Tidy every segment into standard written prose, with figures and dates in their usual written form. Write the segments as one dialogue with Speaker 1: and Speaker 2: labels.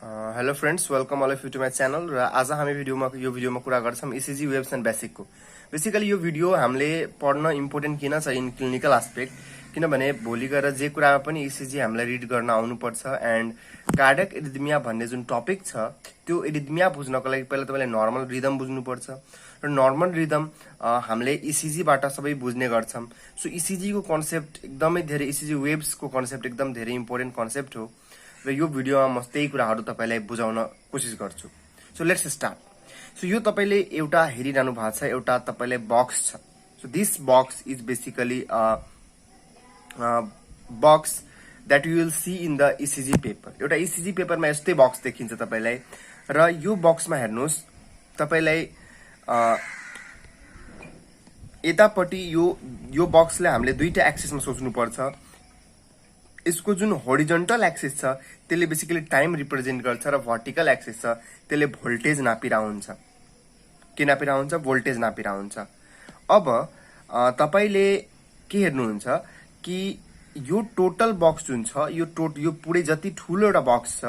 Speaker 1: Hello friends, welcome all of you to my channel. र आज हामी यो भिडियोमा कुरा गर्छौँ इसिजी वेब्स एन्ड बेसिकको। बेसिकली यो भिडियो हामीले पढ्न इम्पोर्टेन्ट किन छ इन क्लिनिकल एस्पेक्ट, किनभने भोलि गएर जे कुरामा पनि इसिजी हामीलाई रिड गर्न आउनुपर्छ। एन्ड कार्डियक एरिथमिया भन्ने जुन टपिक छ त्यो एरिथमिया बुझ्नको लागि पहिला तपाईँले नर्मल रिदम बुझ्नुपर्छ र नर्मल रिदम हामीले इसिजीबाट सबै बुझ्ने गर्छौँ। सो इसिजीको कन्सेप्ट एकदमै धेरै, इसिजी वेब्सको कन्सेप्ट एकदम धेरै इम्पोर्टेन्ट कन्सेप्ट हो र यो भिडियोमा म त्यही कुराहरू तपाईलाई बुझाउन कोसिस गर्छु। So let's start. सो यो तपाईले एउटा हेरिरहनु भएको छ, एउटा तपाईलाई बक्स छ। So this box is basically box that you will see in the ECG paper. एउटा इसिजी पेपरमा यस्तै बक्स देखिन्छ तपाईलाई र यो बक्समा हेर्नुस्, तपाईलाई यतापट्टि यो बक्सले हामीले दुईटा एक्सिसमा सोच्नु पर्छ। यसको जुन होरिजोन्टल एक्सिस छ त्यसले बेसिकली टाइम रिप्रेजेन्ट गर्छ र भर्टिकल एक्सिस छ त्यसले भोल्टेज नापिरा हुन्छ। के नापिरा हुन्छ? भोल्टेज नापिरा हुन्छ। अब तपाईले के हेर्नुहुन्छ कि यो टोटल बक्स जुन छ, यो पुरै जति ठुलो एउटा बक्स छ,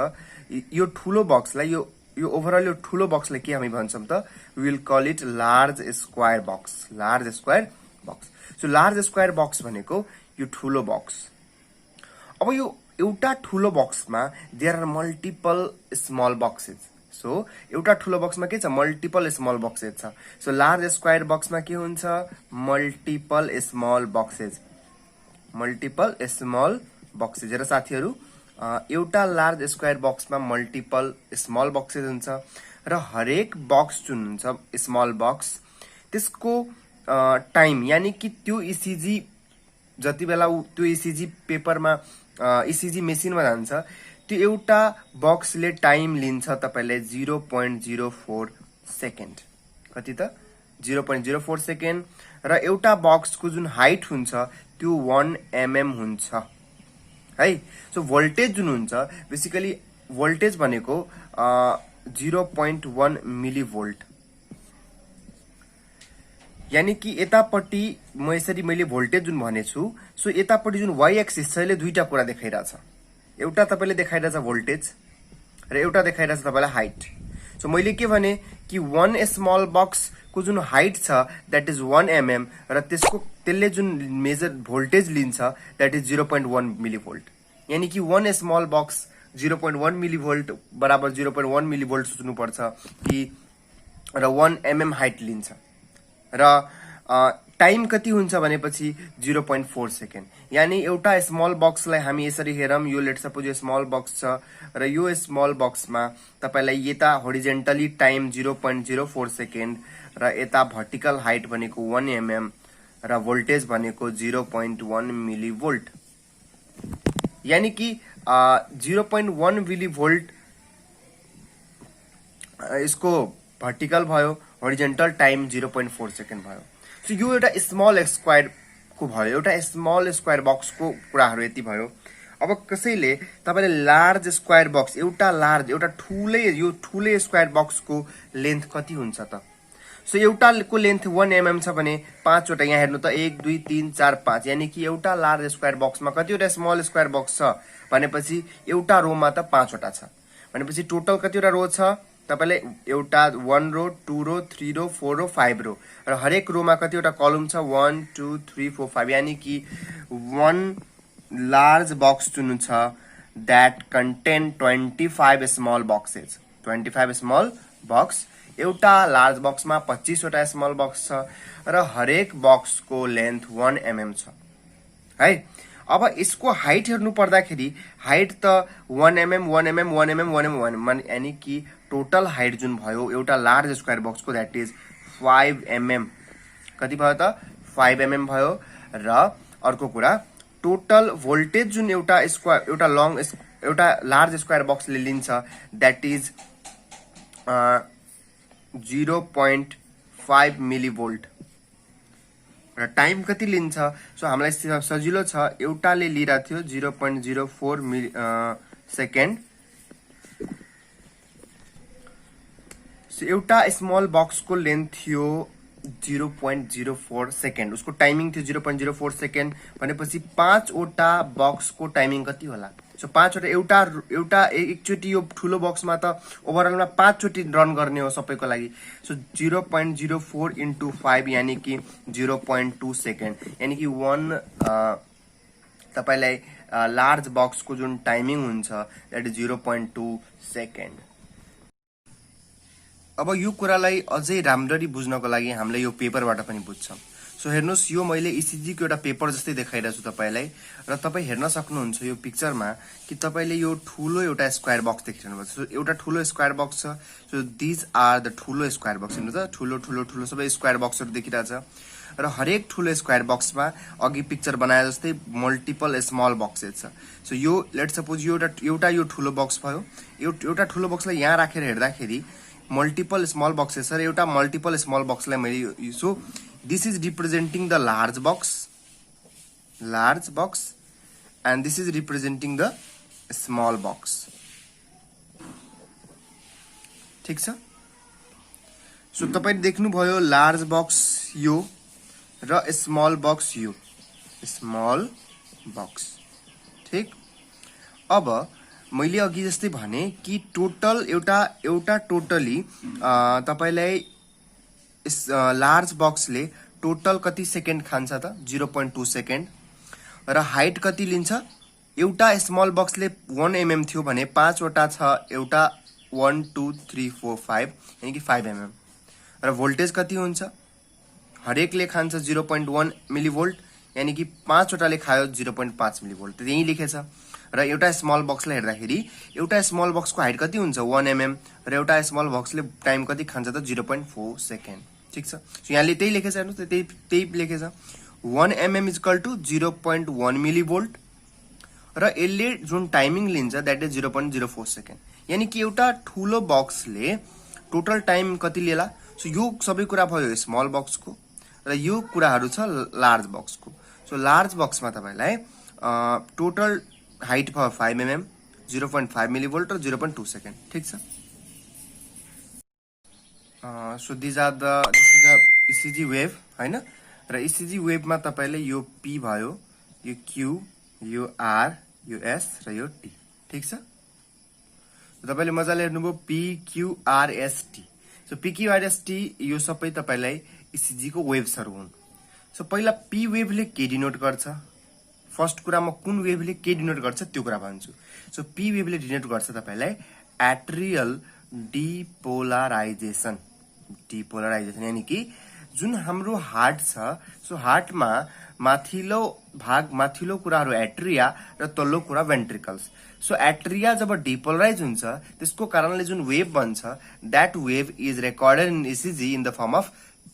Speaker 1: यो ठुलो बक्सलाई यो ओभरअल यो ठुलो बक्सलाई के हामी भन्छौँ त? We will call it large square box. Large square box. So large square box भनेको यो ठुलो बक्स। अब यो एउटा ठुलो बक्समा there are multiple small boxes. So एउटा ठुलो बक्समा के छ? मल्टिपल स्मल बक्सेस छ। सो लार्ज स्क्वायर बक्समा के हुन्छ? Multiple small boxes. Multiple small boxes. हेर साथीहरू, एउटा लार्ज स्क्वायर बक्समा मल्टिपल स्मल बक्सेस हुन्छ र हरेक बक्स जुन हुन्छ स्मल बक्स, त्यसको टाइम यानी कि त्यो इसिजी जति बेला त्यो इसिजी पेपरमा इसिजी मेसिनमा जान्छ त्यो एउटा बक्सले टाइम लिन्छ तपाईलाई 0.04 सेकेन्ड। कति त? 0.04 सेकेन्ड। र एउटा बक्सको जुन हाइट हुन्छ त्यो 1 mm हुन्छ है। सो भोल्टेज जुन हुन्छ, बेसिकली भोल्टेज भनेको 0.1 मिलिभोल्ट। यानी कि यतापट्टि म यसरी मैले भोल्टेज जुन भनेछु, सो यतापट्टि जुन वाइ एक्सिस छ यसले दुईटा कुरा देखाइरहेछ। एउटा तपाईले देखाइरहेछ भोल्टेज र एउटा देखाइरहेछ तपाईलाई हाइट। सो मैले के भने कि 1 स्मल बक्स को जुन हाइट छ दैट इज 1 mm र त्यसले जुन मेजर भोल्टेज लिन्छ दैट इज 0.1 मिलिभोल्ट। यानी कि 1 स्मल बक्स 0.1 मिलिभोल्ट बराबर 0.1 मिलिभोल्ट सोच्नु पर्छ कि र 1 mm हाइट लिन्छ र टाइम कति हुन्छ भनेपछि 0.4 सेकेन्ड। यानी एउटा स्मल बक्सलाई हामी यसरी हेरौँ, यो लेट सपोज यो स्मल बक्स छ र यो स्मल बक्समा तपाईलाई यता होरिजेन्टली टाइम 0.04 सेकेन्ड र यता भर्टिकल हाइट भनेको 1 mm र भोल्टेज भनेको 0.1 मिलिभोल्ट। यानी कि 0.1 मिलिभोल्ट यसको भर्टिकल भयो, होरिजेन्टल टाइम 0.4 सेकेन्ड भयो। सो यो एउटा स्मल स्क्वायर को भयो, एउटा स्मल स्क्वायर बक्स को कुराहरू यति भयो। अब कसैले तपाईले लार्ज स्क्वायर बक्स, एउटा ठुलै स्क्वायर बक्स को लेन्थ कति हुन्छ त? सो एउटा को लेन्थ 1 mm छ भने 5 वटा, यहाँ हेर्नु त 1 2 3 4 5, यानी कि एउटा लार्ज स्क्वायर बक्समा कतिवटा स्मल स्क्वायर बक्स छ भनेपछि एउटा रोमा त 5 वटा छ भनेपछि टोटल कतिवटा रो छ तपाईलाई? एउटा 1 रो, 2 रो, 3 रो, 4 रो, 5 रो र हरेक रोमा कतिवटा कलम छ? 1 2 3 4 5। यानी कि 1 लार्ज बक्स जुन छ that contain 25 small boxes. 25 small box. एउटा लार्ज बक्समा 25 वटा स्मल बक्स छ र हरेक बक्सको लेन्थ 1 mm छ है। अब यसको हाइट हेर्नु पर्दाखेरि हाइट त 1 mm 1 mm 1 mm 1 mm, यानी कि टोटल हाइट जुन भयो एउटा लार्ज स्क्वायर बक्सको दैट इज 5 mm। कति भयो त? 5 mm भयो। र अर्को कुरा, टोटल भोल्टेज जुन एउटा लार्ज स्क्वायर बक्सले लिन्छ दैट इज 0.5 मिलिभोल्ट र टाइम कति लिन्छ? सो हामीलाई सजिलो छ, एउटाले लिइरहेको थियो 0.04 सेकेन्ड। सो एउटा स्मल बक्स को लेन्थ थियो 0.04 सेकेन्ड, उसको टाइमिङ थियो 0.04 सेकेन्ड भनेपछि 5 वटा बक्स को टाइमिङ कति होला? सो 5 वटा एउटा एकचोटी यो ठुलो बक्समा त ओभरअलमा 5 चोटी रन गर्ने हो सबैको लागि। सो 0.04 into 5 यानी कि 0.2 सेकेन्ड, यानी कि 1 तपाईलाई लार्ज बक्सको जुन टाइमिङ हुन्छ द्याट इज 0.2 सेकेन्ड। अब यो कुरालाई अझै राम्ररी बुझ्नको लागि हामीले यो पेपरबाट पनि बुझ्छौँ। सो हेर्नुहोस्, यो मैले ECG को एउटा पेपर जस्तै देखाइरहेको छु तपाईलाई, र तपाईँ हेर्न सक्नुहुन्छ यो पिक्चरमा कि तपाईले यो ठुलो एउटा स्क्वायर बक्स देखिरहनु भएको छ। सो एउटा ठुलो स्क्वायर बक्स छ। सो दिज आर द ठुलो स्क्वायर बक्स, हेर्नु त ठुलो ठुलो ठुलो सबै स्क्वायर बक्सहरू देखिरहेछ, र हरेक ठुलो स्क्वायर बक्समा अघि पिक्चर बनाए जस्तै मल्टिपल स्मल बक्सेस छ। सो यो लेट सपोज यो एउटा यो ठुलो बक्स भयो, एउटा ठुलो बक्सलाई यहाँ राखेर हेर्दाखेरि मल्टिपल स्मल बक्सेस छ, र एउटा मल्टिपल स्मल बक्सलाई मैले so this is representing the large box and this is representing the small box. ठिक छ। सो तपाईले देख्नुभयो लार्ज बक्स यो र स्मल बक्स यो, स्मल बक्स। ठिक। अब मैले अघि जस्तै भने कि टोटल एउटा टोटली तपाईलाई लार्ज बक्सले टोटल कति सेकेन्ड खान्छ त 0.2 सेकेन्ड, र हाइट कति लिन्छ, एउटा स्मल बक्सले 1 mm थियो भने 5 वटा छ, एउटा 1 2 3 4 5 यानी कि 5 mm, र भोल्टेज कति हुन्छ, हरेकले खान्छ 0.1 मिलिभोल्ट, यानी कि 5 वटाले खायो 0.5 मिलिभोल्ट, यही लेखेछ। र एउटा स्मल बक्सलाई हेर्दाखेरि एउटा स्मल बक्सको हाइट कति हुन्छ 1 mm, र एउटा स्मल बक्सले टाइम कति खान्छ त 0.4 सेकेन्ड। ठिक छ। सो यहाँले त्यही लेखेछ, हेर्नुहोस् त्यही लेखेछ 1 mm इज इक्वल टु 0.1 मिलिभोल्ट, र यसले जुन टाइमिङ लिन्छ द्याट इज 0.04 सेकेन्ड, यानी कि एउटा ठुलो बक्सले टोटल टाइम कति लिएला। सो यो सबै कुरा भयो स्मल बक्सको, र यो कुराहरू छ लार्ज बक्सको। सो लार्ज बक्समा तपाईलाई टोटल हाइट भयो 5 mm, 0.5 मिलिभोल्ट र 0.2 सेकेन्ड। ठिक छ। So this is the ECG wave हैन, र ECG वेभमा तपाईले यो P भयो, यो Q, यो R, यो S र यो T। ठिक छ। तपाईले मजाले हेर्नुभयो P Q R S T। So P Q R S T यो सबै तपाईलाई ECG को वेभ्सहरु हुन्। सो पहिला P वेभले के डिनोट गर्छ, फर्स्ट कुरा म कुन वेभले के डिनोट गर्छ त्यो कुरा भन्छु। सो P वेभले डिनोट गर्छ तपाईलाई एट्रियल डिपोलराइजेसन, यानी कि जुन हाम्रो हार्ट छ, सो हार्टमा माथिल्लो कुराहरू एट्रिया र तल्लो कुरा भेन्ट्रिकल्स। सो एट्रिया जब डिपोलराइज हुन्छ त्यसको कारणले जुन वेभ बन्छ that wave is recorded in ECG in the form of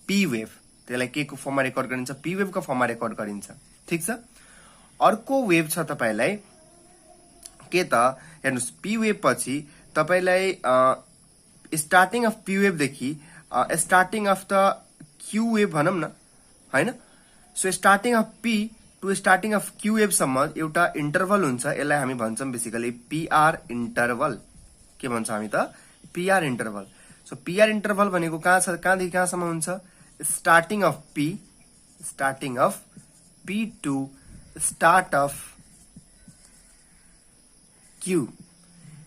Speaker 1: P wave. त्यसलाई के को फर्ममा रेकर्ड गरिन्छ, P वेभ को फर्ममा रेकर्ड गरिन्छ। ठिक छ। अर्को वेभ छ तपाईलाई के त, हेर्नुस् P वेभ पछि तपाईलाई स्टार्टिङ अफ P वेभ देखि starting of the Q wave भनौं न हैन। So starting of P to starting of Q wave सम्म एउटा इन्टरभल हुन्छ, यसलाई हामी भन्छौं बेसिकली PR इन्टरभल। के भन्छ हामी त PR interval. So PR interval भनेको कहाँदेखि कहाँसम्म हुन्छ, starting of P to start of Q,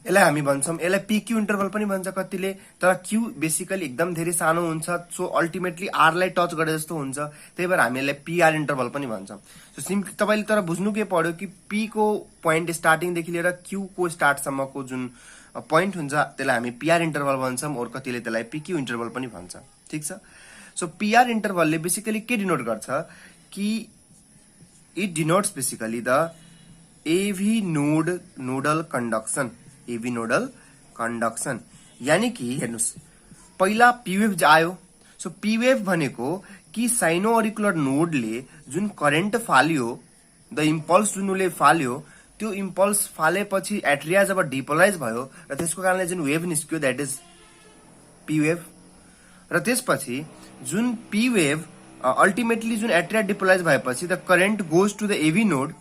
Speaker 1: यसलाई हामी भन्छौं, यसलाई PQ इन्टरभल पनि भन्छ कतिले, तर Q बेसिकली एकदम धेरै सानो हुन्छ। सो अल्टिमेटली R लाई टच गरे जस्तो हुन्छ, त्यही भएर हामी यसलाई PR इन्टरभल पनि भन्छौं। सो सिम्पली तपाईले तर बुझ्नु के पर्यो कि P को पोइन्ट स्टार्टिङ देखि लिएर Q को स्टार्ट सम्मको जुन पोइन्ट हुन्छ त्यसलाई हामी PR इन्टरभल भन्छौं, और कतिले त्यसलाई PQ इन्टरभल पनि भन्छ। ठिक छ। सो PR इन्टरभलले बेसिकली के डिनोट गर्छ कि it denotes basically the AV nodal conduction, यानी कि हेर्नुस् पहिला P वेभ आयो। सो P वेभ भनेको कि साइनो अरिकुलर नोडले जुन करेन्ट फाल्यो, द इम्पल्स जुन उले फाल्यो, त्यो इम्पल्स फालेपछि एट्रिया जब डिपोलराइज भयो र त्यसको कारणले जुन वेभ निस्क्यो द्याट इज P वेभ, र त्यसपछि जुन P वेभ अल्टिमेटली जुन एट्रिया डिपोलराइज भएपछि the current goes to the AV node,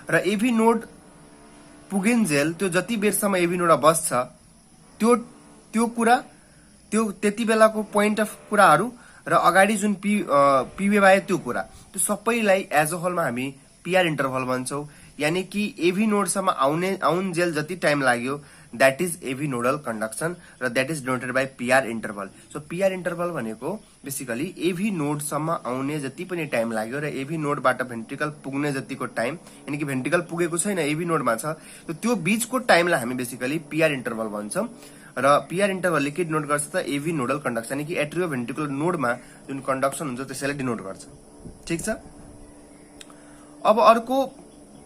Speaker 1: र AV नोड पुगेन्जेल त्यो जति बेरसम्म AV नोडमा बस्छ त्यो कुरा त्यो त्यति बेलाको पोइन्ट अफ कुराहरू, र अगाडि जुन P वेभ आयो त्यो कुरा, त्यो सबैलाई एज अ होलमा हामी PR इन्टरभल भन्छौं। यानी कि एभी नोडसम्म आउन्जेल जति टाइम लाग्यो that is AV nodal conduction र that is denoted by PR interval. So PR interval भनेको बेसिकली एभी नोडसम्म आउने जति पनि टाइम लाग्यो र एभी नोडबाट भेन्ट्रिकल पुग्ने जतिको टाइम, यानी कि भेन्ट्रिकल पुगेको छैन एभी नोडमा छ, त्यो बीचको टाइमलाई हामी बेसिकली पीआर इन्टरभल भन्छौं। र पीआर इन्टरभलले के डिनोट गर्छ त एभी नोडल कन्डक्सन, यानी कि एट्रियो भेन्ट्रिकुलर नोडमा जुन कन्डक्सन हुन्छ त्यसैलाई डिनोट गर्छ। ठीक छ। अब अर्को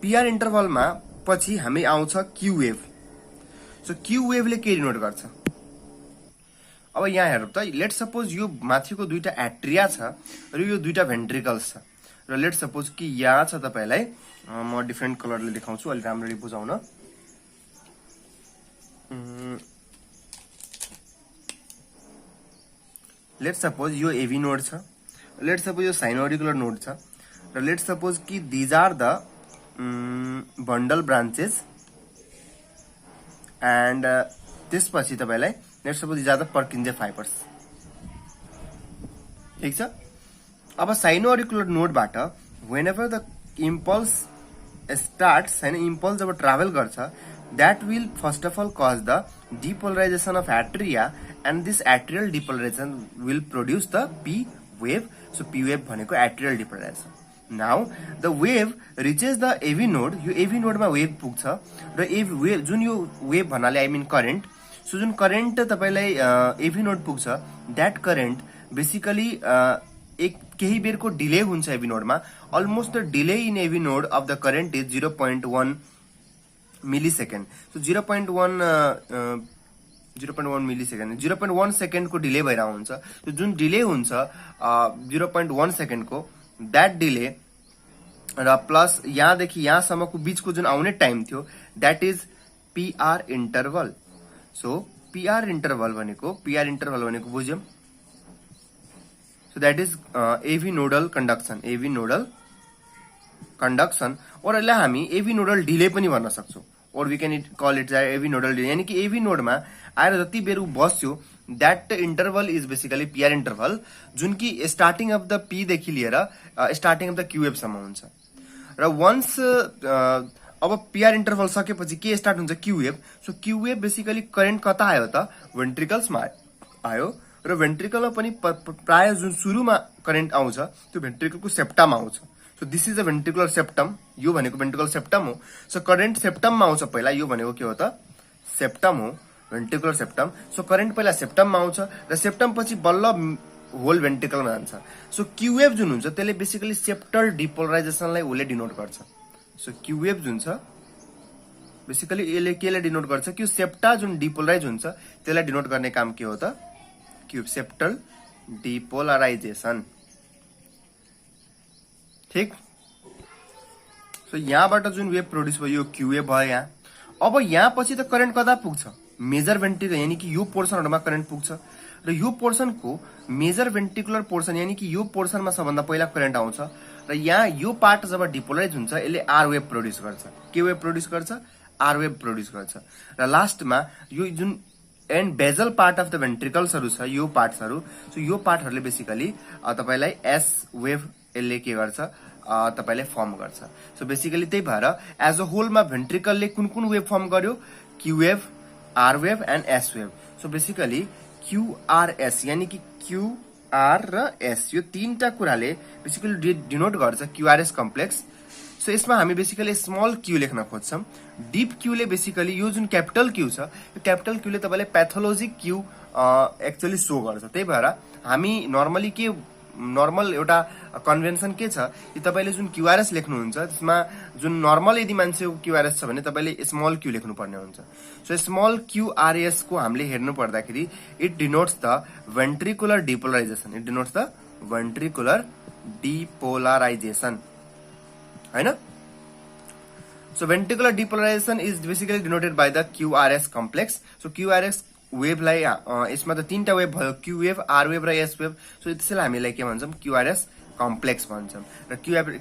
Speaker 1: पीआर इन्टरभलमा पछि हामी आउँछ क्यू वेभ। सो क्यू वेभले के डिनोट गर्छ? अब यहाँ हेरौँ त, लेट सपोज यो माथिको दुईटा एट्रिया छ र यो दुईटा भेन्ट्रिकल्स छ र लेट सपोज कि यहाँ छ, तपाईलाई म डिफ्रेन्ट कलरले देखाउँछु अलि राम्ररी बुझाउन। लेट सपोज यो एभी नोड छ, लेट सपोज यो साइनोअरिकुलर नोड छ र लेट सपोज कि these are the bundle branches and त्यसपछि तपाईलाई let suppose these are the Purkinje fibres. ठीक छ। अब साइनोअरिकुलर नोडबाट व्हेनेभर द इम्पल्स स्टार्ट्स, हैन, इम्पल्स जब ट्राभल गर्छ that will first of all cause the depolarization of atria and this atrial depolarization will produce the P wave. So P wave भनेको atrial depolarization. Now the wave reaches the AV node, यो AV node मा wave पुग्छ र wave जुन यो wave भन्नाले I mean current, so जुन current तपाईलाई AV node पुग्छ that current basically एक केही बेरको डिले हुन्छ AV node मा। almost the delay in AV node of the current is 0.1 millisecond. So 0.1 millisecond 0.1 सेकेन्डको डिले भइरहेको हुन्छ। जुन डिले हुन्छ 0.1 सेकेन्डको, द्याट डिले र प्लस यहाँदेखि यहाँसम्मको बीचको जुन आउने टाइम थियो that is PR interval. So PR interval भनेको बुझ्यौं। So that is AV nodal conduction और यसलाई हामी एभी नोडल डिले पनि भन्न सक्छौं, और we can call it AV nodal delay. यानी कि एभी नोडमा आएर जति बेर बस्यो that interval is basically PR interval, जुन कि स्टार्टिङ अफ द पी देखि लिएर स्टार्टिङ अफ द क्यूवेभ सम्म हुन्छ। र वन्स अब पीआर इन्टरभल सकेपछि के स्टार्ट हुन्छ? क्यूवेभ। सो क्यूवेभ बेसिकली करेन्ट कता आयो त? भेन्ट्रिकल्समा आयो र भेन्ट्रिकलमा पनि प्राय जुन सुरुमा करेन्ट आउँछ त्यो भेन्ट्रिकलको सेप्टामा आउँछ। So this is a ventricular septum, यो भनेको भेन्ट्रिकुलर सेप्टम हो। सो करेन्ट सेप्टममा आउँछ पहिला, यो भनेको के हो त? सेप्टम हो, भेन्ट्रिकुलर सेप्टम। सो करेन्ट पहिला सेप्टममा आउँछ र सेप्टम पछि बल्ल होल भेन्ट्रिकलमा जान्छ। सो क्यूवेभ जुन हुन्छ त्यसले बेसिकली सेप्टल डिपोलराइजेसनलाई उसले डिनोट गर्छ। सो क्यूवेभ जुन छ बेसिकली यसले केले डिनोट गर्छ? कि सेप्टा जुन डिपोलराइज हुन्छ त्यसलाई डिनोट गर्ने काम के हो त? Cube septal depolarization. ठीक। सो यहाँबाट जुन वेभ प्रोड्युस भयो यो क्यूवेभ भयो यहाँ। अब यहाँ पछि त करेन्ट कता पुग्छ? मेजर भेन्ट्रिकल, यानी कि यो पोर्सनहरुमा करेन्ट पुग्छ र यो पोर्सनको मेजर भेन्ट्रिकुलर पोर्सन, यानी कि यो पोर्सनमा सबभन्दा पहिला करेन्ट आउँछ र यहाँ यो पार्ट जब डिपोलराइज हुन्छ यसले आर वेभ प्रोड्युस गर्छ। के वेभ प्रोड्युस गर्छ? आर वेभ प्रोड्युस गर्छ। र लास्टमा यो जुन end basal part of the भेन्ट्रिकल्सहरु छ, यो पार्ट्सहरु, सो यो पार्टहरुले बेसिकली तपाईलाई एस वेभ यसले के गर्छ? तपाईलाई फर्म गर्छ। सो बेसिकली त्यही भएर एज अ होलमा भेन्ट्रिकलले कुन कुन वेभ फर्म गर्यो? Q wave, R wave and S wave. So basically QRS, यानी कि क्यूआर र एस, यो तीनटा कुराले बेसिकली डिनोट गर्छ क्यूआरएस कम्प्लेक्स। सो यसमा हामी बेसिकली स्मल क्यू लेख्न खोज्छौं। डीप क्यूले बेसिकली यो जुन क्यापिटल क्यू छ यो क्यापिटल क्यूले तपाईलाई प्याथोलोजिक क्यू एक्चुअली शो गर्छ। त्यही भएर हामी नर्मली के नर्मल एउटा कन्भेन्सन के छ कि तपाईले जुन क्यूआरएस लेख्नुहुन्छ त्यसमा जुन नर्मल यदि मान्छेको क्यूआरएस छ भने तपाईले स्मल क्यू लेख्नु पर्ने हुन्छ। सो स्मल क्यूआरएस को हामीले हेर्नु पर्दाखेरि it denotes the ventricular depolarization, it denotes the ventricular depolarization, हैन? So ventricular depolarization is basically denoted by the QRS complex. So QRS वेभलाई यसमा त तीनटा वेभ भयो, क्यू वेभ, आर वेभ र एस वेभ। सो त्यसैलाई हामीले के भन्छौं? QRS complex भन्छौं। र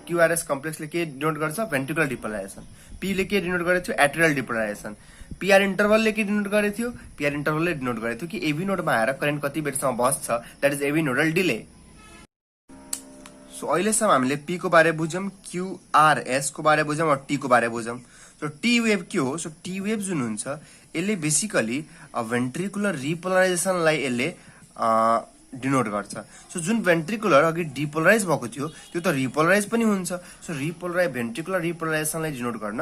Speaker 1: क्यूआरएस कम्प्लेक्सले के डिनोट गर्छ? भेन्ट्रिकुलर डिपोलराइजेसन। पी ले के डिनोट गरेको थियो? एट्रियल डिपोलराइजेसन। पीआर इन्टरभलले के डिनोट गरेको थियो? पीआर इन्टरभलले डिनोट गरेको थियो कि एभी नोडमा आएर करेन्ट कति बेरसम्म बस्छ, that is AV nodal delay. So अहिलेसम्म हामीले पी को बारे बुझ्यौं, क्यूआरएस को बारे बुझ्यौं र टी को बारे बुझ्यौं। सो टी वेभ के हो? सो टी वेभ जुन हुन्छ यसले बेसिकली भेन्ट्रिकुलर रिपोलराइजेसनलाई यसले डिनोट गर्छ। सो जुन भेन्ट्रिकुलर अघि डिपोलराइज भएको थियो त्यो त रिपोलराइज पनि हुन्छ। सो भेन्ट्रिकुलर रिपोलराइजेसनलाई डिनोट गर्न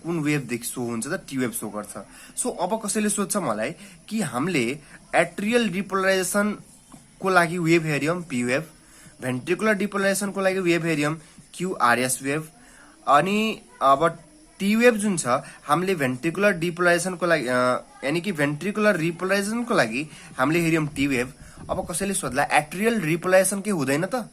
Speaker 1: कुन वेभ सो हुन्छ त टी वेभ सो गर्छ। सो अब कसैले सोध्छ मलाई कि हामीले एट्रियल रिपोलराइजेसन को लागि वेभ हेर्यौं पी वेभ, भेन्ट्रिकुलर डिपोलराइजेसन को लागि वेभ हेर्यौं क्यूआरएस वेभ, अनि अब टी वेभ जुन छ हामीले भेन्ट्रिकुलर डिपोलराइजेसन को लागि यानी कि भेन्ट्रिकुलर रिपोलराइजेसन को लागि हामीले हेर्यौं टी वेभ। अब कसैले सोध्ला एट्रियल रिपोलराइजेसन के हुँदैन त?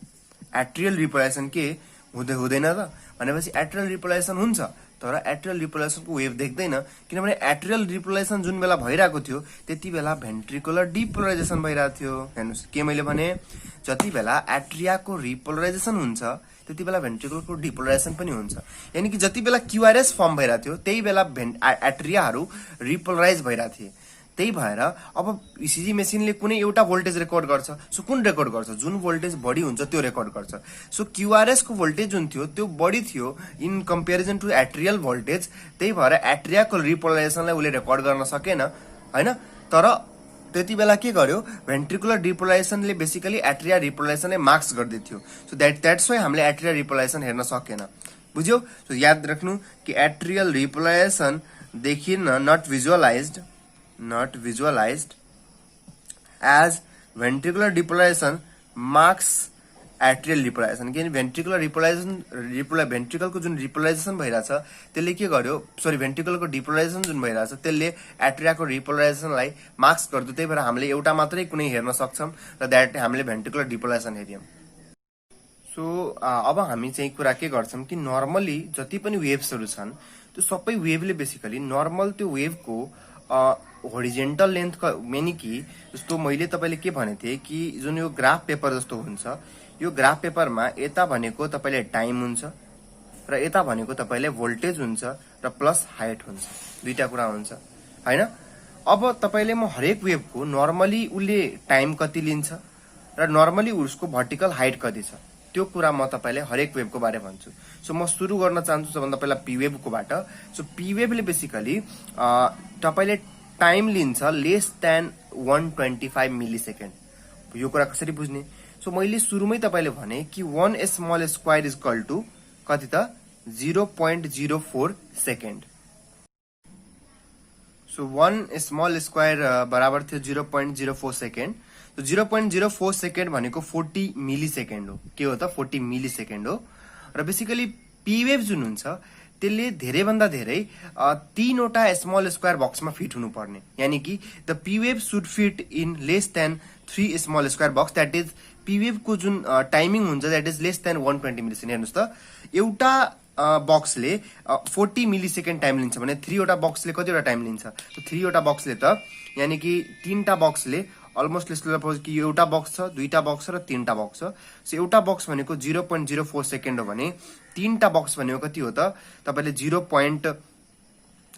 Speaker 1: एट्रियल रिपोलराइजेसन के हुँदैन त भनेपछि एट्रियल रिपोलराइजेसन हुन्छ, तर एट्रियल रिपोलराइजेसनको वेभ देख्दैन, किनभने एट्रियल रिपोलराइजेसन जुन बेला भइरहेको थियो त्यति बेला भेन्ट्रिकुलर डिपोलराइजेसन भइरहेको थियो। हेर्नुस् के मैले भने, जति बेला एट्रियाको रिपोलराइजेसन हुन्छ त्यति बेला भेन्ट्रिकुलरको डिपोलराइजेसन पनि हुन्छ। यानी कि जति बेला क्यूआरएस फर्म भइरहेको थियो त्यही बेला एट्रियाहरू रिपोलराइज भइरहेको थिए। त्यही भएर अब इसिजी मेसिनले कुनै एउटा भोल्टेज रेकर्ड गर्छ। सो कुन रेकर्ड गर्छ? जुन भोल्टेज बढी हुन्छ त्यो रेकर्ड गर्छ। सो क्यूआरएस को भोल्टेज जुन थियो त्यो बढी थियो in comparison to atrial voltage, त्यही भएर एट्रियाको रिपोलराइजेसनलाई उसले रेकर्ड गर्न सकेन हैन। तर त्यति बेला के गर्यो, भेन्ट्रिकुलर डिपोलराइजेसनले बेसिकली एट्रिया रिपोलराइजेसनलाई मार्क्स गर्दै थियो। सो द्याट्स वाइ हामीले एट्रिया रिपोलराइजेसन हेर्न सकेन। बुझ्यौ? सो याद राख्नु कि एट्रियल रिपोलराइजेसन देखिन not visualized as ventricular depolarization marks atrial repolarization। किन भेन्ट्रिकुलर रिपोलराइजेसन भेन्ट्रिकल को जुन रिपोलराइजेसन भइरहेछ त्यसले के गर्यो, सरी भेन्ट्रिकल को डिपोलराइजेसन जुन भइरहेछ त्यसले एट्रियाको रिपोलराइजेसनलाई मार्क्स गर्दो। त्यही भएर हामीले एउटा मात्रै कुनै हेर्न सक्छौं र द्याट हामीले भेन्ट्रिकुलर डिपोलराइजेसन हेर्यौं। सो अब हामी चाहिँ कुरा के गर्छौं कि नर्मली जति पनि वेभ्सहरू छन् त्यो सबै वेभले बेसिकली नर्मल त्यो वेभको होरिजेन्टल लेन्थ मेनी कि जस्तो मैले तपाईले के भने थिए कि जुन यो ग्राफ पेपर जस्तो हुन्छ, यो ग्राफ पेपरमा यता भनेको तपाईले टाइम हुन्छ र यता भनेको तपाईले भोल्टेज हुन्छ र प्लस हाइट हुन्छ, दुईटा कुरा हुन्छ हैन। अब तपाईले म हरेक वेभको नर्मली उले टाइम कति लिन्छ र नर्मली उसको भर्टिकल हाइट कति छ त्यो कुरा म तपाईलाई हरेक वेभको बारे भन्छु। सो म सुरु गर्न चाहन्छु सबभन्दा पहिला पी वेभको बाट। सो पी वेभले बेसिकली तपाईले टाइम लिन्छ लेस देन 125 मिली सेकेन्ड। यो कुरा कसरी बुझ्ने? सो मैले सुरुमै तपाईले भने कि 1 small square is equal to कति त 0.04 सेकेन्ड। सो 1 स्मल स्क्वायर बराबर थियो 0.04 सेकेन्ड। 0.04 सेकेन्ड भनेको 40 मिली सेकेन्ड हो। के हो त? 40 मिली सेकेन्ड हो। र बेसिकली पी वेभ जुन हुन्छ त्यसले धेरै भन्दा धेरै 3 वटा स्मल स्क्वायर बक्समा फिट हुनु पर्ने, यानी कि the P wave should fit in less than 3 small square box. That is P wave को जुन टाइमिङ हुन्छ दैट इज लेस देन 120 मिली सेकेन्ड। हेर्नुस् त, एउटा बक्सले 40 मिली सेकेन्ड टाइम लिन्छ भने 3 वटा बक्सले कतिवटा टाइम लिन्छ? 3 वटा बक्सले त यानी कि 3टा बक्सले अलमोस्ट सपोज कि एउटा बक्स छ, दुईटा बक्स र 3टा बक्स छ। सो एउटा बक्स भनेको 0.04 सेकेन्ड हो भने 3टा बक्स भनेको कति हो त? तपाईले 0.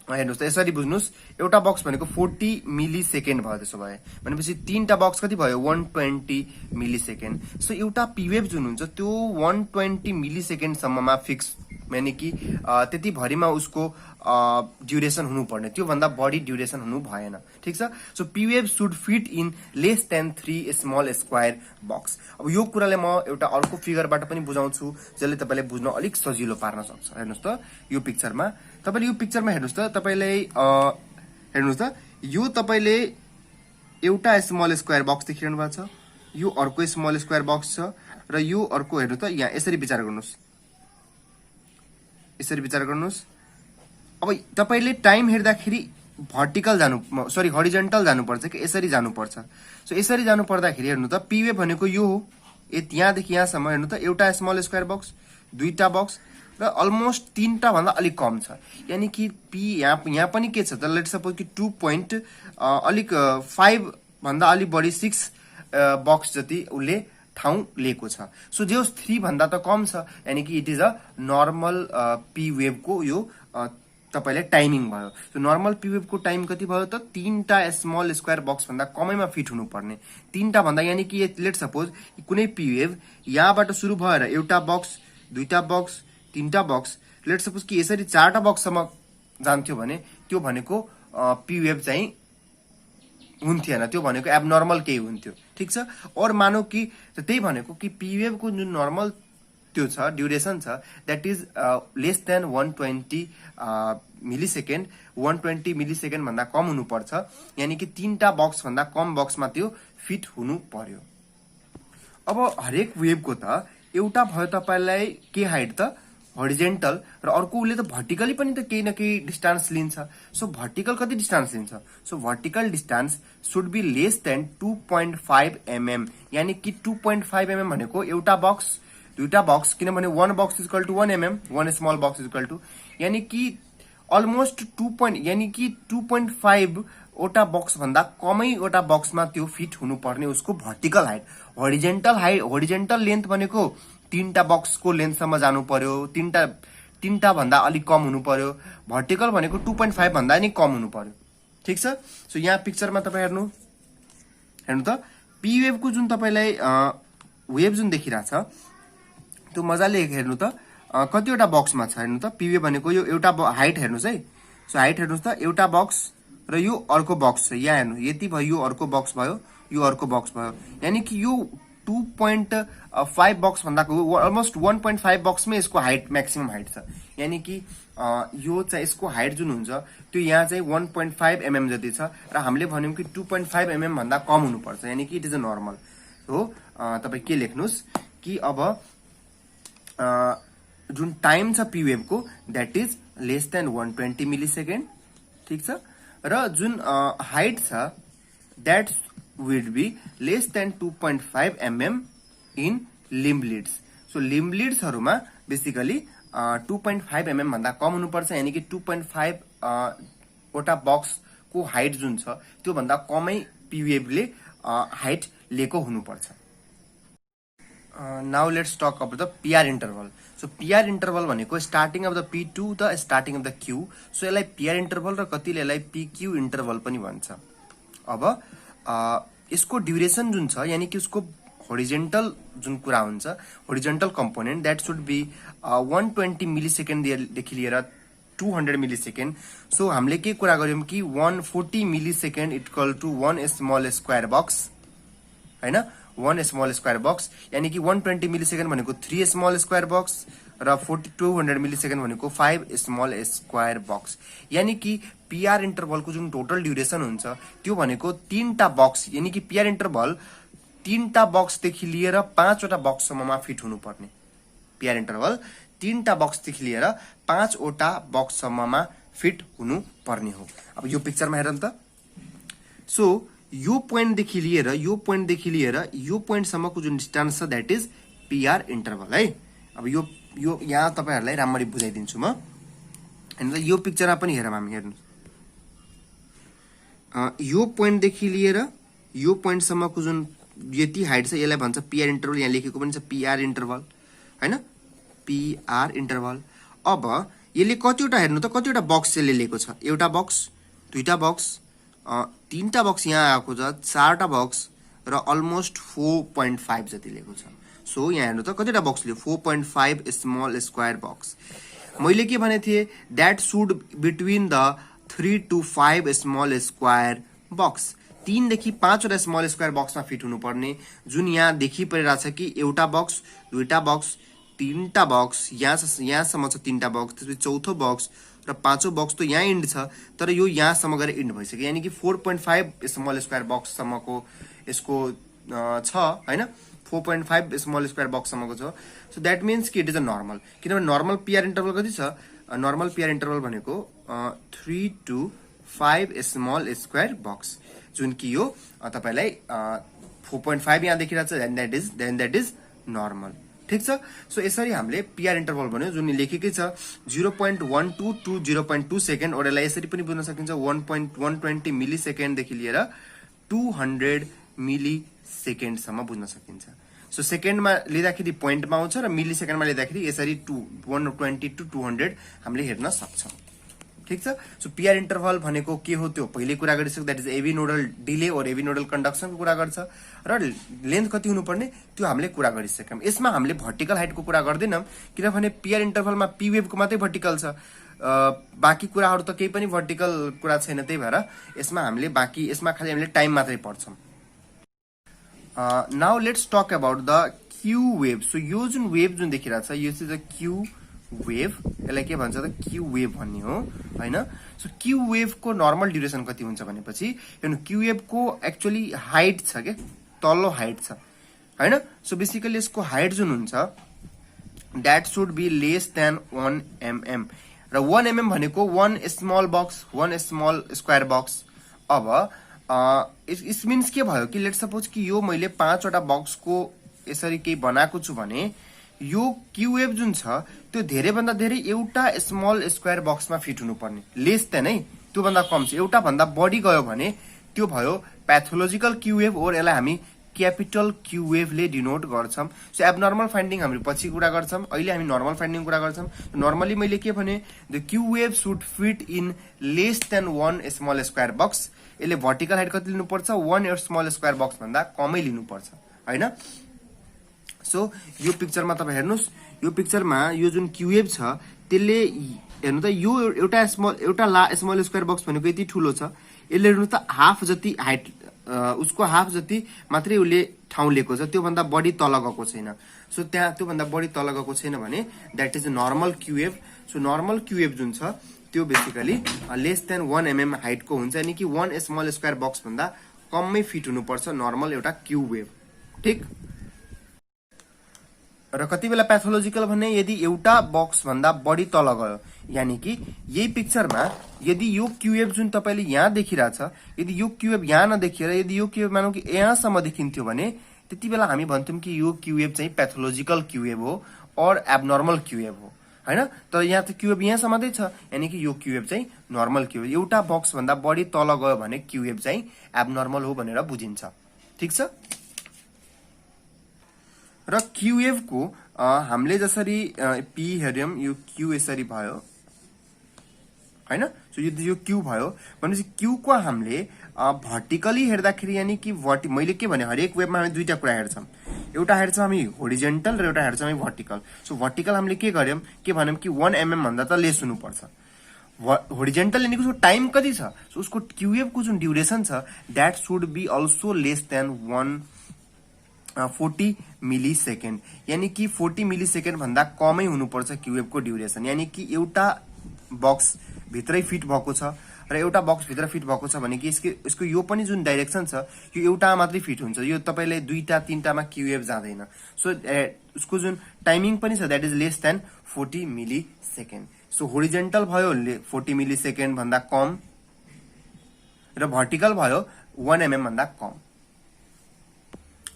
Speaker 1: हेर्नुस् त, यसरी बुझ्नुस्, एउटा बक्स भनेको 40 मिली सेकेन्ड भयो। त्यसो भए भनेपछि 3टा बक्स कति भयो? 120 मिली सेकेन्ड। सो एउटा पी वेभ जुन हुन्छ त्यो 120 मिली सेकेन्ड सम्ममा फिक्स, यानी कि त्यति भरिमा उसको ड्युरेसन हुनुपर्ने, त्यो भन्दा बढी ड्युरेसन हुनु भएन। ठीक छ? So P wave should fit in less than 3 small square box. अब यो कुराले म एउटा अर्को फिगरबाट पनि बुझाउँछु जसले तपाईले बुझ्न अलिक सजिलो पार्न सक्छ। हेर्नुस् त, यो पिक्चरमा तपाईले यो पिक्चरमा हेर्नुस् त, तपाईले हेर्नुस् त, यो तपाईले एउटा स्मल स्क्वायर बक्स देखिरहनु भएको छ, यो अर्को स्मल स्क्वायर बक्स छ र यो अर्को। हेर्नु त, यहाँ यसरी विचार गर्नुस्, यसरी विचार गर्नुस्। अब तपाईले टाइम हेर्दाखेरि भर्टिकल जानु, सरी हरिजन्टल जानुपर्छ कि यसरी जानुपर्छ? सो यसरी जानु पर्दाखेरि हेर्नु त, पी वेभ भनेको यो हो, यहाँदेखि यहाँसम्म। हेर्नु त, एउटा स्मल स्क्वायर बक्स, दुईटा बक्स र अलमोस्ट 3टा भन्दा अलिक कम छ, यानी कि पी यहाँ पनि के छ त, लेट्स सपोज कि 2. अलिक 5 भन्दा अलिक बढी 6 बक्स जति उसले ठाउँ लिएको छ। सो जो 3 भन्दा त कम छ, यानी कि it is a normal P wave को यो तपाईलाई टाइमिङ भयो। सो नर्मल पिवेभ को टाइम कति भयो त 3टा स्मल स्क्वायर बक्स भन्दा कमैमा फिट हुनुपर्ने। 3टा भन्दा यानी कि लेट सपोज कुनै पिवेभ यहाँबाट सुरु भएर एउटा बक्स, दुईटा बक्स, तीनटा बक्स, लेट सपोज कि यसरी 4टा बक्ससम्म जान्थ्यो भने त्यो भनेको पिवेभ चाहिँ हुन्थेन, त्यो भनेको एबनर्मल केही हुन्थ्यो। ठीक छ। और मानौ कि त्यही भनेको कि पिवेभ को जुन नर्मल त्यो छ ड्युरेसन छ दैट इज लेस देन 120 मिलिसेकेन्ड। 120 मिलिसेकेन्ड भन्दा कम हुनुपर्छ, यानी कि 3टा बक्स भन्दा कम बक्समा त्यो फिट हुनु पर्यो। अब हरेक वेभको त एउटा भयो तपाईलाई के हाइट त हरिजेन्टल र अर्को उले त भर्टिकली पनि त केही न केही डिस्टेन्स लिन्छ। सो भर्टिकल कति डिस्टेन्स लिन्छ? So vertical distance should be less than 2.5 mm, यानी कि 2.5 mm भनेको एउटा बक्स, दुईटा बक्स, किनभने 1 box equal to 1 mm, 1 small box equal to, यानी कि अलमोस्ट 2.5 वटा बक्स भन्दा कमै वटा बक्समा त्यो फिट हुनुपर्ने उसको भर्टिकल हाइट। होरिजेन्टल लेन्थ भनेको 3टा बक्सको लेन्थसम्म जानु पर्यो, 3टा भन्दा अलिक कम हुनु पर्यो। भर्टिकल भनेको 2.5 भन्दा नि कम हुनु पर्यो। ठीक छ। सो यहाँ पिक्चरमा तपाईं हेर्नु त पिवेभ को जुन तपाईलाई वेभ जुन देखिरहेछ त्यो मजाले हेर्नु त कतिवटा बक्समा छ हेर्नु त। पिवेभ भनेको यो एउटा हाइट हेर्नुस् है। सो हाइट हेर्नुस् त, एउटा बक्स र यो अर्को बक्स छ। यहाँ हेर्नु यति भयो, यो अर्को बक्स भयो, यो अर्को बक्स भयो, यानी कि यो 2.5 बक्स भन्दाको अलमोस्ट 1.5 बक्समै यसको हाइट म्याक्सिमम हाइट छ। यानी कि यो चाहिँ यसको हाइट जुन हुन्छ त्यो यहाँ चाहिँ 1.5 mm जति छ र हामीले भन्यौं कि 2.5 mm भन्दा कम हुनुपर्छ, यानी कि इट इज अ नर्मल हो। तपाई के लेख्नुस् कि अब जुन टाइम छ पिवेभ को दैट इज लेस देन 120 मिलिसेकेन्ड। ठीक छ। र जुन हाइट छ that would be less than 2.5 mm in limb leads. So limb leads हरुमा बेसिकली 2.5 mm भन्दा कम हुनुपर्छ, यानी कि 2.5 वटा बक्स को हाइट जुन छ त्यो भन्दा कमै पिवेभ ले हाइट लिएको हुनुपर्छ। Now let's talk about the PR interval. So PR interval भनेको starting of the P to the starting of the Q. So यसलाई पीआर इन्टरभल र कतिले यसलाई पीक्यू इन्टरभल पनि भन्छ। अब यसको ड्युरेसन जुन छ यानी कि उसको होरिजेन्टल जुन कुरा हुन्छ, horizontal component that should be 120 millisecond देखि लिएर 200 मिलिसेकेन्ड। सो हामीले के कुरा गर्यौं कि 140 millisecond equal to 1 small square box हैन, 1 स्मल स्क्वायर बक्स, यानी कि 120 मिलिसेकेन्ड भनेको 3 स्मल स्क्वायर बक्स र 200 मिलिसेकेन्ड भनेको 5 स्मल स्क्वायर बक्स। यानी कि पीआर इन्टरभल को जुन टोटल ड्युरेसन हुन्छ त्यो भनेको 3टा बक्स, यानी कि पीआर इन्टरभल 3टा बक्स देखि लिएर 5 वटा बक्ससम्ममा फिट हुनुपर्ने। पीआर इन्टरभल 3टा बक्स देखि लिएर 5 वटा बक्ससम्ममा फिट हुनु पर्ने हो। अब यो पिक्चरमा हेरौँ त। सो यो पोइन्ट देखि लिएर यो पोइन्ट देखि लिएर यो पोइन्ट सम्मको जुन डिस्टेन्स छ दैट इज पीआर इन्टरभल है। अब यो यहाँ तपाईहरुलाई राम्ररी बुझाइदिन्छु म। हैन त यो पिक्चरमा पनि हेरौँ हामी, हेर्नु यो पोइन्ट देखि लिएर यो पोइन्ट सम्मको जुन यति हाइट छ यसलाई भन्छ पीआर इन्टरभल। यहाँ लेखेको पनि छ पीआर इन्टरभल हैन, पीआर इन्टरभल। अब यसले कतिवटा हेर्नु त कतिवटा बक्स यसले लिएको छ, एउटा बक्स, दुईटा बक्स, 3टा बक्स यहाँ आएको छ, 4टा बक्स र अलमोस्ट 4.5 जति लिएको छ। सो यहाँ हेर्नु त कतिवटा बक्स लियो, 4.5 स्मल स्क्वायर बक्स। मैले के भने थिए that should between the 3 to 5 small square box. 3 देखि 5 वटा स्मल स्क्वायर बक्समा फिट हुनुपर्ने, जुन यहाँ देखि परिरहेछ कि एउटा बक्स, दुईटा बक्स, 3टा बक्स, यहाँसम्म छ 3टा बक्स, त्यसपछि चौथो बक्स र 5औं बक्स त यहाँ इन्ड छ, तर यो यहाँसम्म गएर इन्ड भइसक्यो, यानी कि 4.5 स्मल स्क्वायर बक्स सम्मको यसको छ हैन, 4.5 स्मल स्क्वायर बक्स सम्मको छ। सो दैट मीन्स कि इट इज अ नर्मल, किनभने नर्मल पीआर इन्टरभल कति छ? नर्मल पीआर इन्टरभल भनेको 3 to 5 स्मल स्क्वायर बक्स, जुन कि यो तपाईलाई 4.5 यहाँ देखिरहेछ, देन दैट इज नर्मल। ठीक छ। सो यसरी हामीले पीआर इन्टरभल भन्यो, जुन लेखेकै छ 0.12 to 0.2 सेकेन्ड, और यसलाई यसरी पनि बुझ्न सकिन्छ 1.120 मिलिसेकेन्ड देखि लिएर 200 मिलिसेकेन्ड सम्म बुझ्न सकिन्छ। सो सेकेन्डमा लिँदाखेरि पोइन्टमा आउँछ र मिलिसेकेन्डमा लिँदाखेरि यसरी 120 to 200 हामीले हेर्न सक्छौं। ठिक छ। सो पीआर इन्टरभल भनेको के हो त्यो पहिले कुरा गरिसक्यो, that is AV nodal delay और एभी नोडल कन्डक्सनको कुरा गर्छ र लेन्थ कति हुनुपर्ने त्यो हामीले कुरा गरिसक्यौँ। यसमा हामीले भर्टिकल हाइटको कुरा गर्दैनौँ किनभने पीआर इन्टरभलमा पी वेभको मात्रै भर्टिकल छ, बाँकी कुराहरू त केही पनि भर्टिकल कुरा छैन। त्यही भएर यसमा खालि हामीले टाइम मात्रै पढ्छौँ। Now let's talk about the Q wave. So यो जुन वेभ जुन देखिरहेको छ यो चाहिँ क्यू वेभ, यसलाई के भन्छ त क्यू वेभ भन्ने हो हैन। सो क्यू वेभको नर्मल ड्युरेसन कति हुन्छ भनेपछि हेर्नु क्यू वेभको एक्चुअली हाइट छ के तल्लो हाइट छ हैन। सो बेसिकली यसको हाइट जुन हुन्छ that should be less than 1 mm र 1 mm भनेको 1 small box 1 small square box. अब इट मिन्स के भयो कि लेट सपोज कि यो मैले 5 वटा बक्सको यसरी केही बनाएको छु भने यो क्यू वेभ जुन छ त्यो धेरै भन्दा धेरै एउटा स्मल स्क्वायर बक्समा फिट हुनुपर्ने, लेस देन है त्यो भन्दा कम छ। एउटा भन्दा बढी गयो भने त्यो भयो प्याथोलोजिकल क्यू वेभ और यसलाई हामी क्यापिटल क्यू वेभले डिनोट गर्छौं। सो एबनर्मल फाइन्डिङ हामी पछि कुरा गर्छौं, अहिले हामी नर्मल फाइन्डिङ कुरा गर्छौं। नर्मली मैले के भने the Q wave should fit in less than 1 small square box. यसले भर्टिकल हाइट कति लिनुपर्छ 1 स्मल स्क्वायर बक्स भन्दा कमै लिनुपर्छ हैन। सो यो पिक्चरमा तपाईं हेर्नुस्, यो पिक्चरमा यो जुन क्यू वेभ छ त्यसले हेर्नु त यो एउटा स्मल स्क्वायर बक्स भनेको यति ठुलो छ, यसले हेर्नु त हाफ जति हाइट उसको हाफ जति मात्रै उसले ठाउँ लिएको छ, त्यो भन्दा बढी तल गएको छैन। सो त्यहाँ त्यो भन्दा बढी तल गएको छैन भने that is normal Q wave. So normal Q wave जुन छ त्यो बेसिकली लेस देन 1 mm हाइटको हुन्छ, यानी कि 1 स्मल स्क्वायर बक्स भन्दा कमै फिट हुनुपर्छ नर्मल एउटा क्यू वेभ। ठिक। र कति बेला प्याथोलोजिकल भन्ने यदि एउटा बक्स भन्दा बढी तल गयो, यानी कि यही पिक्चरमा यदि यो क्यू वेभ जुन तपाईले यहाँ देखिरहेछ यदि यो क्यू वेभ यहाँ नदेखिएर यदि यो क्यू वेभ मानौ कि यहाँसम्म देखिन्थ्यो भने त्यति बेला हामी भन्थ्यौं कि यो क्यू वेभ चाहिँ प्याथोलोजिकल क्यू वेभ हो और एबनर्मल क्यू वेभ हो हैन। तर यहाँ त क्यू वेभ यहाँसम्म दै छ, यानी कि यो क्यू वेभ चाहिँ नर्मल क्यू वेभ। एउटा बक्स भन्दा बढी तल गयो भने क्यू वेभ चाहिँ एबनर्मल हो भनेर बुझिन्छ। ठिक छ। र क्यू वेभ को हामीले जसरी पी हेर्यौं यो क्यू यसरी भयो हैन। सो यो क्यू भयो भनेपछि क्यू को हामीले भर्टिकली हेर्दाखेरि यानी कि मैले के भने हरेक वेभमा हामी दुईटा कुरा हेर्छौं, एउटा हेर्छौं हामी होरिजेन्टल र एउटा हेर्छौं हामी भर्टिकल। सो भर्टिकल हामीले के गर्यौं के भन्यौं कि 1 mm भन्दा त लेस हुनुपर्छ। होरिजेन्टल यानी कि उसको टाइम कति छ, सो उसको क्यू वेभ को जुन ड्युरेसन छ that should be also less than 40 मिली सेकेन्ड, यानी कि 40 मिली सेकेन्ड भन्दा कमै हुनुपर्छ क्यू वेभ को ड्युरेसन। यानी कि एउटा बक्स भित्रै फिट भएको छ र एउटा बक्स भित्र फिट भएको छ भने कि यसको यो पनि जुन डाइरेक्सन छ यो एउटा मात्रै फिट हुन्छ, यो तपाईले दुईटा तीनटामा क्यू वेभ जाँदैन। सो उसको जुन टाइमिङ पनि छ द्याट इज लेस देन 40 मिली सेकेन्ड। सो होरिजेन्टल भयो 40 मिली सेकेन्ड भन्दा कम र भर्टिकल भयो 1 mm भन्दा कम।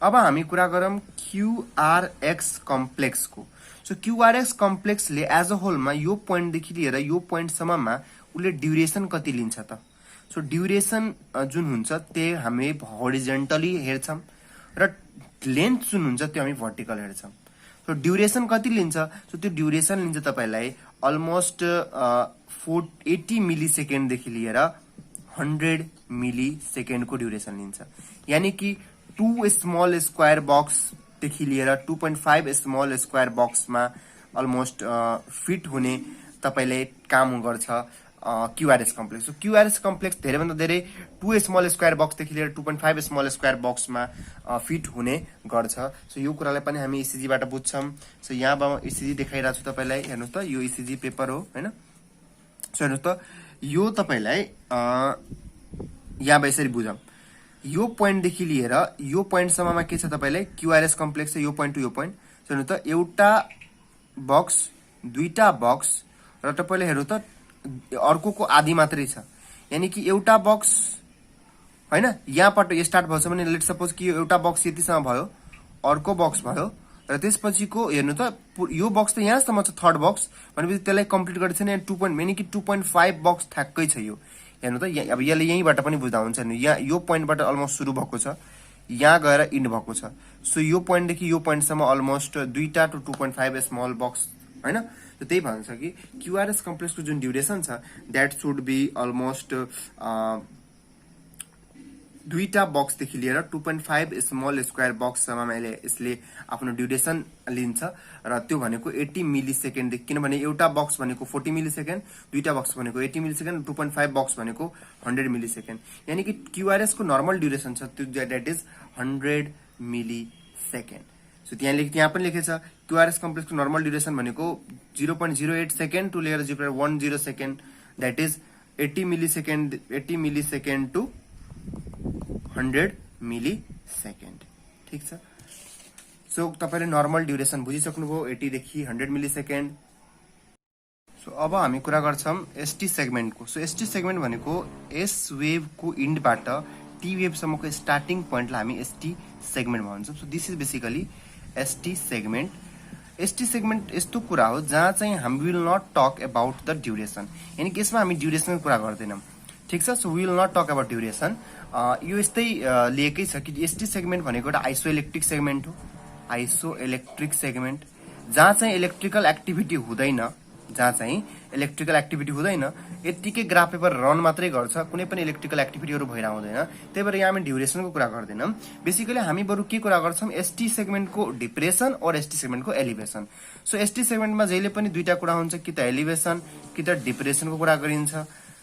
Speaker 1: अब हामी कुरा गरौं क्यूआरएक्स कम्प्लेक्स को। सो क्यूआरएक्स कम्प्लेक्सले एज अ होलमा यो पोइन्ट देखि लिएर यो पोइन्ट सम्ममा उले ड्युरेसन कति लिन्छ त। सो ड्युरेसन जुन हुन्छ त्यो हामी होरिजेन्टली हेर्छौं र लेन्थ जुन हुन्छ त्यो हामी भर्टिकल हेर्छौं। सो ड्युरेसन कति लिन्छ, सो त्यो ड्युरेसन लिन्छ तपाईलाई अलमोस्ट 80 मिली सेकेन्ड देखि लिएर 100 मिली सेकेन्ड को ड्युरेसन लिन्छ। यानी कि 2 स्मल स्क्वायर बक्स देखि लिएर 2.5 स्मल स्क्वायर बक्समा अलमोस्ट फिट हुने तपाईले काम गर्छ QRS complex. So QRS complex धेरै भन्दा धेरै 2 स्मल स्क्वायर बक्स देखि लिएर 2.5 स्मल स्क्वायर बक्समा फिट हुने गर्छ। सो यो कुरालाई पनि हामी ईसीजी बाट बुझ्छौं। सो यहाँ ईसीजी देखाइरा छु तपाईलाई, हेर्नुस् त यो ईसीजी पेपर हो हैन। सो हेर्नुस् त यो तपाईलाई यहाँ यसरी बुझौं, यो पोइन्ट देखि लिएर यो पोइन्ट सम्ममा के छ तपाईलाई क्यूआरएस कम्प्लेक्स छ, यो पोइन्ट टु यो पोइन्ट। सो हेर्नु त एउटा बक्स दुईटा बक्स र तपाईले हेर्नु त अर्कोको आधी मात्रै छ, यानी कि एउटा बक्स हैन यहाँबाट स्टार्ट भएछ भने लेट सपोज कि यो एउटा बक्स यतिसम्म भयो, अर्को बक्स भयो र त्यसपछिको हेर्नु त यो बक्स त यहाँसम्म छ थर्ड बक्स भनेपछि त्यसलाई कम्प्लिट गरेछ नि 2 यानी कि 2.5 बक्स ठ्याक्कै छ यो। हेर्नु त अब यसले यहीबाट पनि बुझ्दा हुन्छ नि, यहाँ यो पोइन्टबाट अलमोस्ट सुरु भएको छ यहाँ गएर इन्ड भएको छ। सो यो पोइन्ट देखि यो पोइन्ट सम्म अलमोस्ट 2 to 2.5 स्मल बक्स हैन। सो त्यही भन्छ कि क्युआरएस कम्प्लेक्सको जुन ड्युरेसन छ द्याट सुड बी अलमोस्ट दुईटा बक्सदेखि लिएर 2.5 स्मल स्क्वायर बक्ससम्म यसले आफ्नो ड्युरेसन लिन्छ र त्यो भनेको 80 मिली सेकेन्ड, किनभने एउटा बक्स भनेको 40 मिली सेकेन्ड, दुईटा बक्स भनेको 80 मिली सेकेन्ड, 2.5 बक्स भनेको 100 मिली सेकेन्ड, यानी कि क्युआरएस को नर्मल ड्युरेसन छ त्यो द्याट इज 100 मिली सेकेन्ड। सो त्यहाँ पनि लेखेछ क्युआरएस कम्प्लेक्सको नर्मल ड्युरेसन भनेको 0.08 सेकेन्ड टु लिएर 0.10 सेकेन्ड, द्याट इज 80 मिली सेकेन्ड टु 100 मिली सेकेन्ड। ठीक छ, सो तपाईले नर्मल ड्युरेसन बुझिसक्नुभयो 80 देखि 100 मिली सेकेन्ड। सो अब हामी कुरा गर्छौं एसटी सेगमेन्टको। सो एसटी सेगमेन्ट भनेको एस वेभको इन्डबाट टी वेभसम्मको स्टार्टिङ पोइन्टलाई हामी एसटी सेगमेन्ट भन्छौं। So this is basically ST segment. ST segment यस्तो कुरा हो जहाँ चाहिँ हामी will not talk about the duration, यानी कि यसमा हामी ड्युरेसनको कुरा गर्दैनौं। ठीक छ, so will not talk about duration. यो यस्तै लिएकै छ कि एसटी सेगमेन्ट भनेको एउटा आइसोइलेक्ट्रिक सेगमेन्ट हो, आइसोइलेक्ट्रिक सेगमेन्ट जहाँ चाहिँ इलेक्ट्रिकल एक्टिभिटी हुँदैन, यतिकै ग्राफ पेपर रन मात्रै गर्छ, कुनै पनि इलेक्ट्रिकल एक्टिभिटीहरु भइरहेको हुँदैन। त्यही भएर यहाँ हामी ड्युरेसनको कुरा गर्दैनौं। बेसिकली हामी बरु के कुरा गर्छौं एसटी सेगमेन्टको डिप्रेसन और एसटी सेगमेन्टको एलिभेसन। सो एसटी सेगमेन्टमा जहिले पनि दुईटा कुरा हुन्छ, कि त एलिभेसन कि त डिप्रेसनको कुरा गरिन्छ।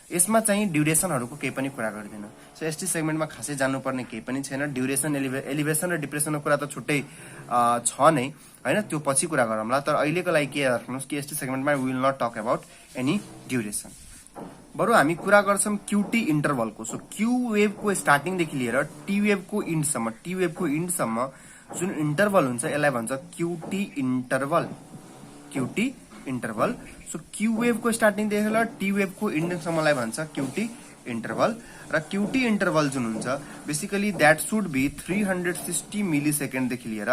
Speaker 1: यसमा चाहिँ ड्युरेसनहरुको केही पनि कुरा गर्दैन। सो एसटी सेगमेन्टमा खासै जान्नुपर्ने केही पनि छैन। ड्युरेसन एलिभेसन र डिप्रेसनको कुरा त छुट्टै छ नै हैन, त्यो पछि कुरा गरौँला। तर अहिलेको लागि के राख्नुस् कि एसटी सेगमेन्टमा we will not talk about any duration. बरु हामी कुरा गर्छौं क्यूटी इन्टरभलको। सो क्यू वेभको स्टार्टिङ देखि लिएर टी वेभको इन्डसम्म जुन इन्टरभल हुन्छ यसलाई भन्छ क्यूटी इन्टरभल। सो क्यू वेभको स्टार्टिङ देखि लिएर टी वेभको इन्डसम्मलाई भन्छ क्यूटी इन्टरभल। र क्यूटी इन्टरभल जुन हुन्छ बेसिकली द्याट शुड बी 360 मिली सेकेन्ड देखि लिएर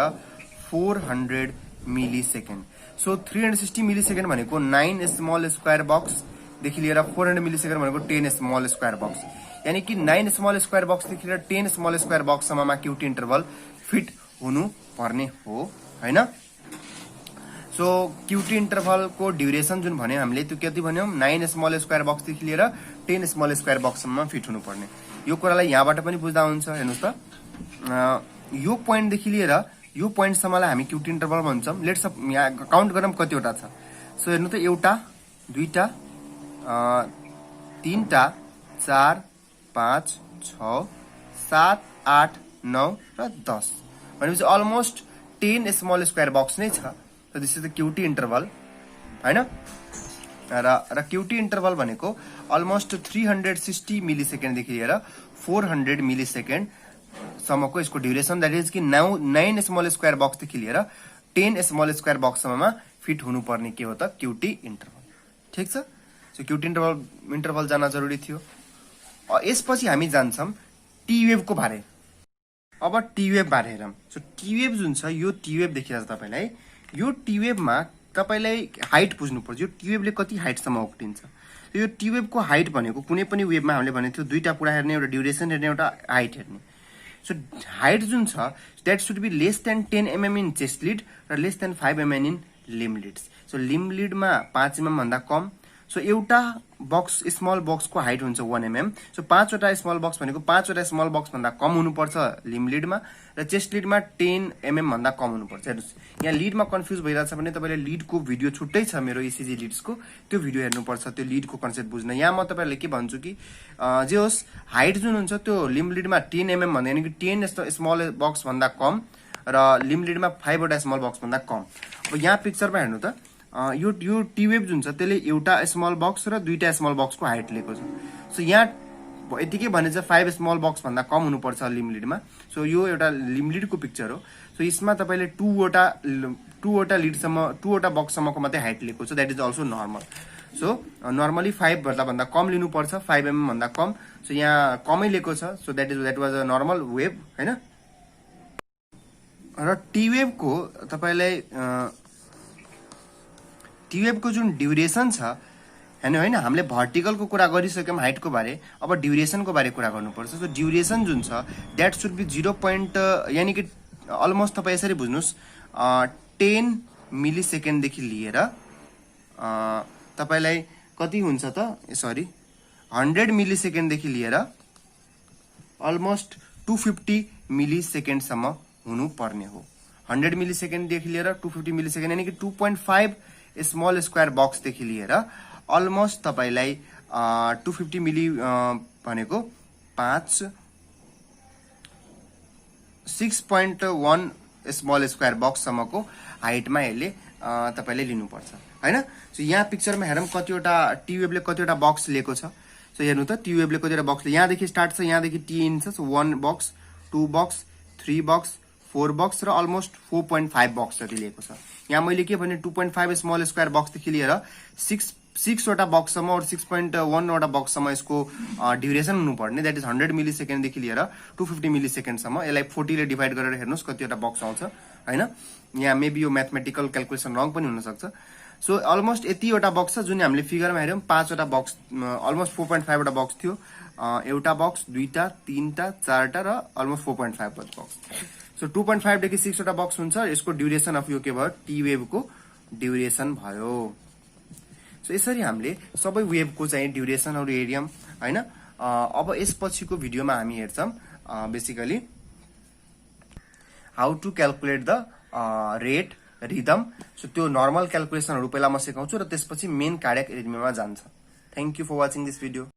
Speaker 1: 400 मिली सेकेन्ड। सो 360 मिली सेकेन्ड भनेको 9 स्मल स्क्वायर बक्स देखि लिएर 400 मिली सेकेन्ड भनेको 10 स्मल स्क्वायर बक्स, यानी कि 9 स्मल स्क्वायर बक्स देखि लिएर 10 स्मल स्क्वायर बक्ससम्ममा क्यूटी इन्टरभल फिट हुनु पर्ने हो हैन। सो क्यूटी इन्टरभलको ड्युरेसन जुन भन्यो हामीले त्यो कति भन्यौं 9 स्मल स्क्वायर बक्स देखि लिएर 10 स्मल स्क्वायर बक्ससम्म फिट हुनु पर्ने। यो कुरालाई यहाँबाट पनि बुझ्दा हुन्छ। हेर्नुस् त, यो पोइन्ट देखि लिएर यो पोइन्टसम्मलाई हामी क्यूटी इन्टरभल भन्छौं। लेट्स यहाँ काउन्ट गरौँ कतिवटा छ। सो हेर्नु त, एउटा, दुईटा, तीनटा, 4, 5, 6, 7, 8, 9 र 10 भनेपछि अलमोस्ट 10 स्मल स्क्वायर बक्स नै छ। So this is the QT interval हैन। र QT इन्टरभल भनेको अलमोस्ट 360 मिली सेकेन्ड देखि लिएर 400 मिली सेकेन्ड सम्मको यसको ड्युरेसन, दैट इज कि 9 स्मल स्क्वायर बक्स देखि लिएर 10 स्मल स्क्वायर बक्ससम्ममा फिट हुनुपर्ने के हो त QT इन्टरभल। ठीक छ, सो QT इन्टरभल जान्न जरुरी थियो। यसपछि हामी जान्छौं टी वेभको बारे। अब टी वेभ बारे हेरौं। सो टी वेभ जुन छ यो टी वेभ देखिरहेछ तपाईलाई। यो टी वेभमा तपाईलाई हाइट बुझ्नु पर्छ। यो टी वेभले कति हाइटसम्म उक्टिन्छ। यो टी वेभको हाइट भनेको कुनै पनि वेभमा हामीले भनेको थियो दुईटा कुरा हेर्ने, एउटा ड्युरेसन हेर्ने, एउटा हाइट हेर्ने। सो हाइट जुन छ that should be less than 10 mm in chest lead र less than 5 mm in limb leads. So limb लिडमा 5 mm भन्दा कम। सो एउटा बक्स स्मल बक्सको हाइट हुन्छ 1 mm। सो 5 वटा स्मल बक्स भनेको 5 वटा स्मल बक्स भन्दा कम हुनुपर्छ लिम लिडमा, र चेस्ट लिडमा 10 mm भन्दा कम हुनुपर्छ। हेर्नुस्, यहाँ लिडमा कन्फ्युज भइरहेछ भने तपाईले लिडको भिडियो छुट्टै छ मेरो इसिजी लिड्सको, त्यो भिडियो हेर्नुपर्छ त्यो लिडको कन्सेप्ट बुझ्न। यहाँ म तपाईहरुले के भन्छु कि जे होस् हाइट जुन हुन्छ त्यो लिम लिडमा 10 mm भन्दा यानी कि 10 स्मल बक्स भन्दा कम र लिम लिडमा 5 वटा स्मल बक्स भन्दा कम। अब यहाँ पिक्चरमा हेर्नु त, यो टी वेभ जुन छ त्यसले एउटा स्मल बक्स र दुईटा स्मल बक्सको हाइट लिएको छ। सो यहाँ यतिकै भने चाहिँ 5 स्मल बक्स भन्दा कम हुनुपर्छ लिम लिडमा। सो यो एउटा लिम लिडको पिक्चर हो। सो यसमा तपाईले 2 वटा बक्ससम्मको मात्रै हाइट लिएको छ, that is also normal. So normally 5 भन्दा कम लिनुपर्छ, 5 mm भन्दा कम। सो यहाँ कमै लिएको छ। So that was a normal wave हैन। र टी वेभको तपाईलाई टी वेभको जुन ड्युरेसन छ हैन, हामीले भर्टिकलको कुरा गरिसक्यौं हाइटको बारे। अब ड्युरेसनको बारे कुरा गर्नुपर्छ। सो ड्युरेसन जुन छ द्याट शुड बी 0. यानी कि अलमोस्ट तपाई यसरी बुझ्नुस् 10 मिली सेकेन्ड देखि लिएर तपाईलाई कति हुन्छ त सरी 100 मिली सेकेन्डदेखि लिएर अलमोस्ट 250 मिली सेकेन्डसम्म हुनु पर्ने हो 100 मिली सेकेन्डदेखि लिएर 250 मिली सेकेन्ड यानी कि 2.5 स्मल स्क्वायर बक्सदेखि लिएर अलमोस्ट तपाईलाई 250 मिली भनेको 6.1 स्मल स्क्वायर बक्ससम्मको हाइटमा यसले तपाईले लिनुपर्छ हैन सो यहाँ पिक्चरमा हेरौँ कतिवटा टिवेबले कतिवटा बक्स लिएको छ सो हेर्नु त टिवेबले कतिवटा बक्स यहाँदेखि स्टार्ट छ यहाँदेखि टी इन छ so 1 box 2 box 3 box 4 box र अलमोस्ट 4.5 बक्स जति लिएको छ यहाँ मैले के भने 2.5 स्मल स्क्वायर बक्सदेखि लिएर 6 वटा बक्ससम्म और 6.1 वटा बक्ससम्म यसको ड्युरेसन हुनुपर्ने द्याट इज 100 मिली सेकेन्डदेखि लिएर 250 मिली सेकेन्डसम्म यसलाई 40 ले डिभाइड गरेर हेर्नुहोस् कतिवटा बक्स आउँछ हैन यहाँ मेबी यो म्याथमेटिकल क्याल्कुलेसन रङ पनि हुन सक्छ सो अलमोस्ट यतिवटा बक्स छ जुन हामीले फिगरमा हेर्यौं 5 वटा बक्स अलमोस्ट 4.5 वटा बक्स थियो एउटा बक्स दुईटा तीनटा चारटा र अलमोस्ट 4.5 बक्स सो 2.5 देखि 6 वटा बक्स हुन्छ यसको ड्युरेसन अफ यो के भयो टी वेभको ड्युरेसन भयो सो यसरी हामीले सबै वेभको चाहिँ ड्युरेसन और एरियम हैन अब यसपछिको भिडियोमा हामी हेर्छौं basically how to calculate the rate rhythm so त्यो नर्मल क्याल्कुलेसनहरु पहिला म सिकाउँछु र त्यसपछि मेन कार्डियक रिदममा जान्छ thank you for watching this video